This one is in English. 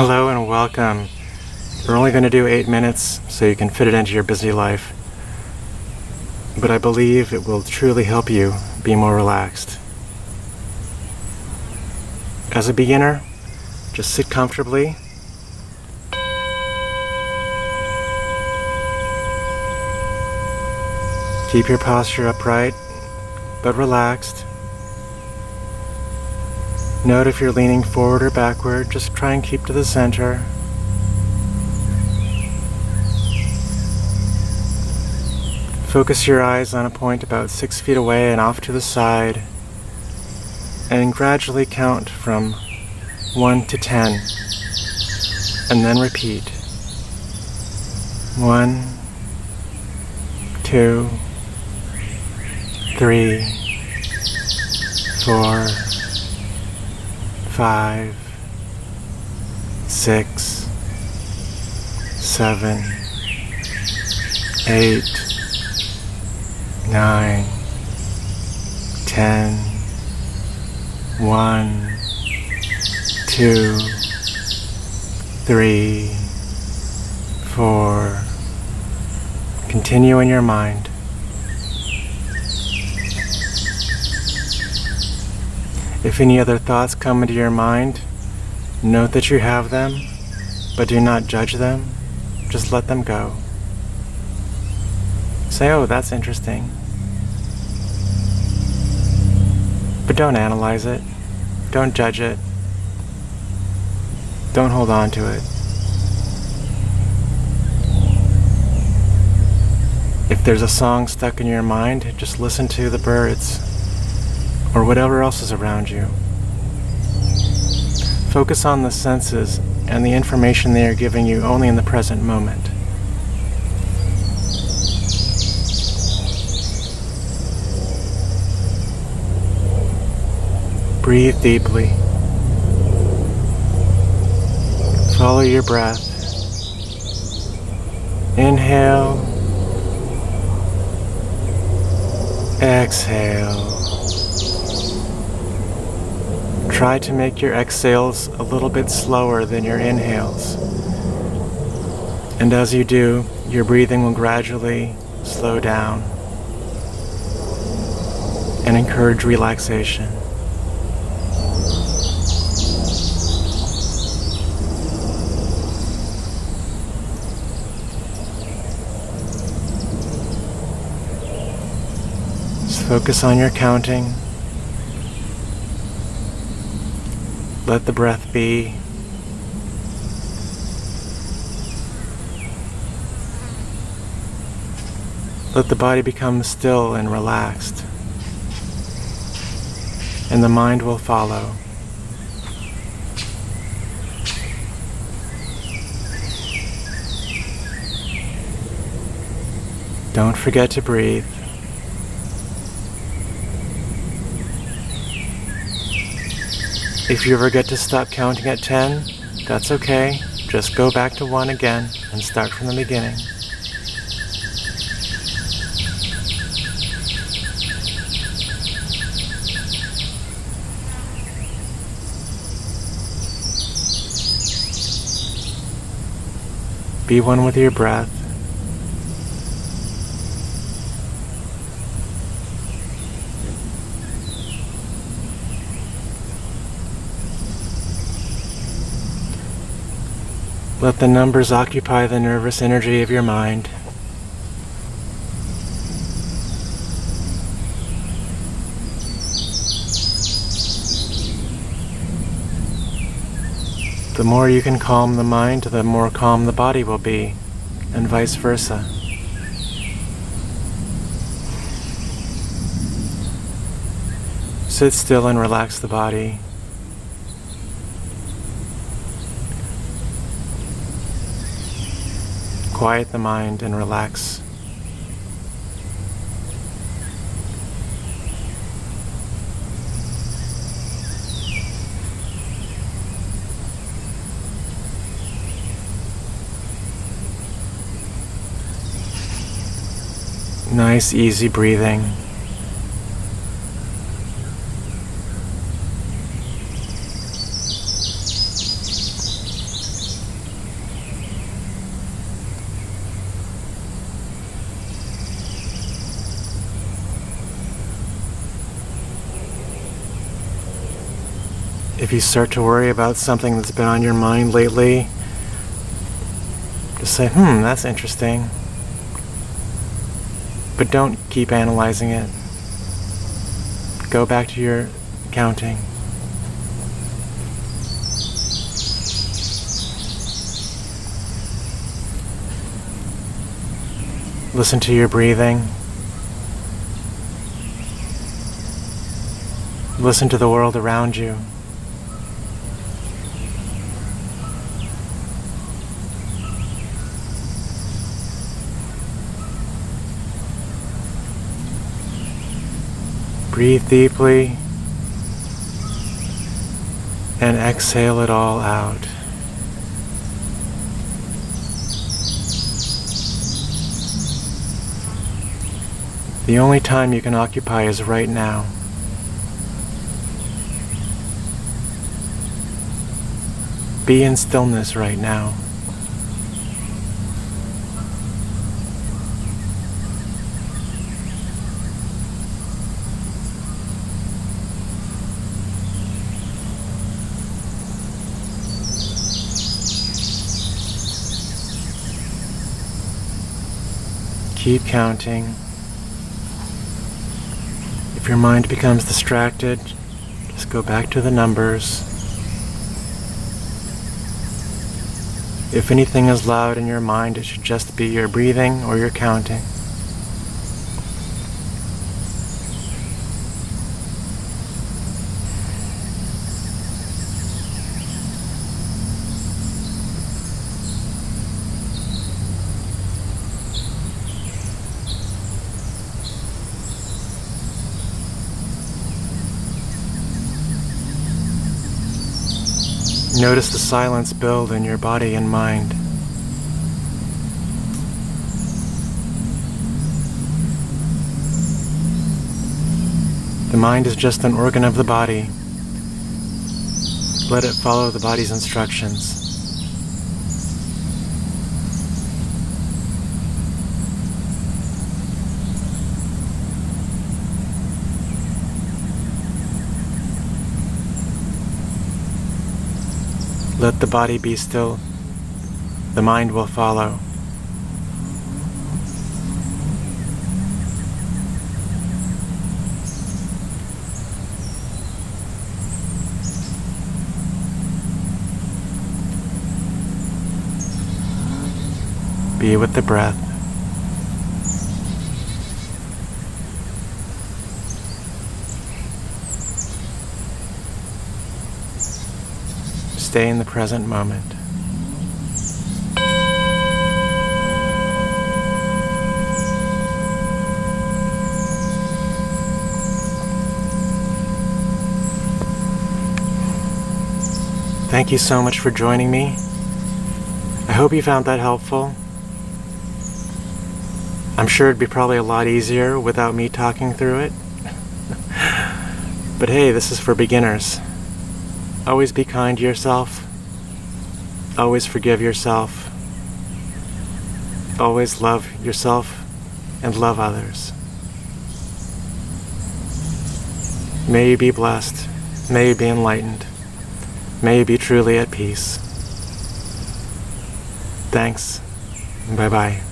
Hello and welcome. We're only going to do 8 minutes so you can fit it into your busy life. But I believe it will truly help you be more relaxed. As a beginner, just sit comfortably. Keep your posture upright, but relaxed. Note if you're leaning forward or backward, just try and keep to the center. Focus your eyes on a point about 6 feet away and off to the side, and gradually count from 1 to 10, and then repeat. 1, 2, 3, 4, 5, 6, 7, 8, 9, 10, 1, 2, 3, 4. Continue in your mind. If any other thoughts come into your mind, note that you have them, but do not judge them. Just let them go. Say, oh, that's interesting. But don't analyze it. Don't judge it. Don't hold on to it. If there's a song stuck in your mind, just listen to the birds or whatever else is around you. Focus on the senses and the information they are giving you only in the present moment. Breathe deeply. Follow your breath. Inhale. Exhale. Try to make your exhales a little bit slower than your inhales. And as you do, your breathing will gradually slow down and encourage relaxation. Just focus on your counting. Let the breath be. Let the body become still and relaxed, and the mind will follow. Don't forget to breathe. If you ever get to stop counting at 10, that's okay. Just go back to 1 again and start from the beginning. Be one with your breath. Let the numbers occupy the nervous energy of your mind. The more you can calm the mind, the more calm the body will be, and vice versa. Sit still and relax the body. Quiet the mind and relax. Nice, easy breathing. If you start to worry about something that's been on your mind lately, just say, that's interesting. But don't keep analyzing it. Go back to your counting. Listen to your breathing. Listen to the world around you. Breathe deeply and exhale it all out. The only time you can occupy is right now. Be in stillness right now. Keep counting. If your mind becomes distracted, just go back to the numbers. If anything is loud in your mind, it should just be your breathing or your counting. Notice the silence build in your body and mind. The mind is just an organ of the body. Let it follow the body's instructions. Let the body be still. The mind will follow. Be with the breath. Stay in the present moment. Thank you so much for joining me. I hope you found that helpful. I'm sure it'd be probably a lot easier without me talking through it. But hey, this is for beginners. Always be kind to yourself. Always forgive yourself. Always love yourself and love others. May you be blessed. May you be enlightened. May you be truly at peace. Thanks. Bye-bye.